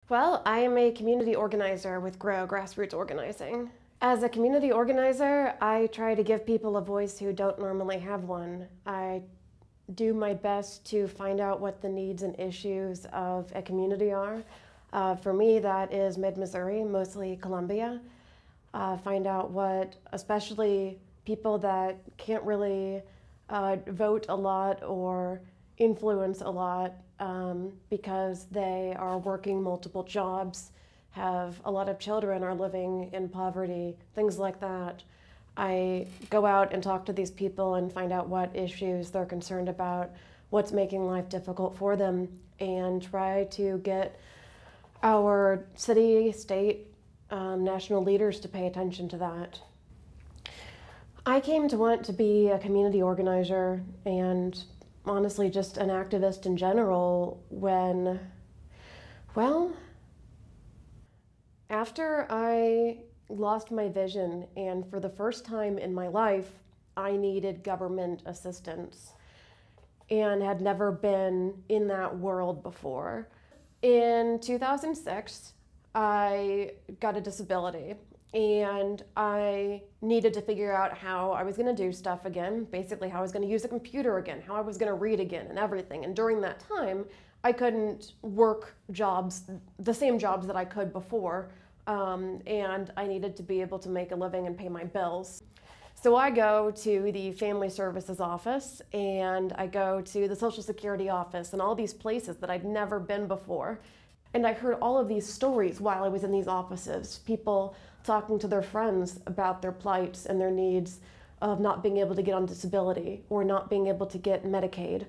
Well, I am a community organizer with GROW, Grassroots Organizing. As a community organizer, I try to give people a voice who don't normally have one. I do my best to find out what the needs and issues of a community are. For me, that is mid-Missouri, mostly Columbia. Find out what, especially people that can't really vote a lot or influence a lot because they are working multiple jobs, have a lot of children, are living in poverty, things like that. I go out and talk to these people and find out what issues they're concerned about, what's making life difficult for them, and try to get our city, state, national leaders to pay attention to that. I came to want to be a community organizer and honestly just an activist in general when, well, after I lost my vision and for the first time in my life, I needed government assistance and had never been in that world before. In 2006, I got a disability and I needed to figure out how I was going to do stuff again, basically how I was going to use a computer again, how I was going to read again and everything. And during that time, I couldn't work jobs, the same jobs that I could before, and I needed to be able to make a living and pay my bills. So I go to the Family Services office and I go to the Social Security office and all these places that I'd never been before. And I heard all of these stories while I was in these offices, people talking to their friends about their plights and their needs of not being able to get on disability or not being able to get Medicaid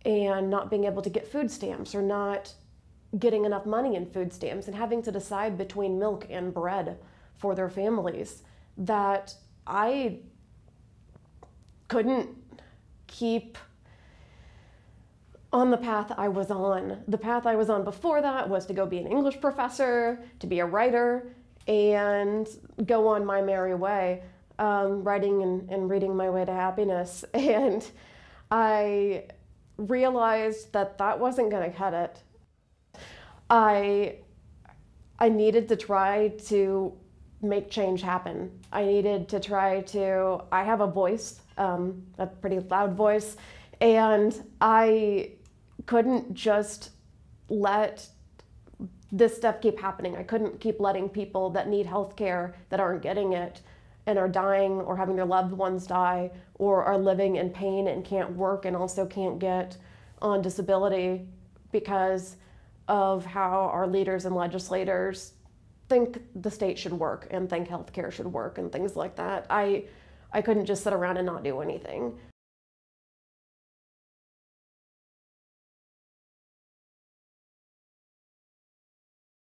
and not being able to get food stamps or not getting enough money in food stamps and having to decide between milk and bread for their families, that I couldn't keep on the path I was on. The path I was on before that was to go be an English professor, to be a writer, and go on my merry way, writing and reading my way to happiness. And I realized that that wasn't going to cut it. I needed to try to make change happen. I needed to try to, I have a voice, a pretty loud voice, and I couldn't just let this stuff keep happening. I couldn't keep letting people that need health care that aren't getting it and are dying or having their loved ones die or are living in pain and can't work and also can't get on disability because of how our leaders and legislators think the state should work and think healthcare should work and things like that. I couldn't just sit around and not do anything.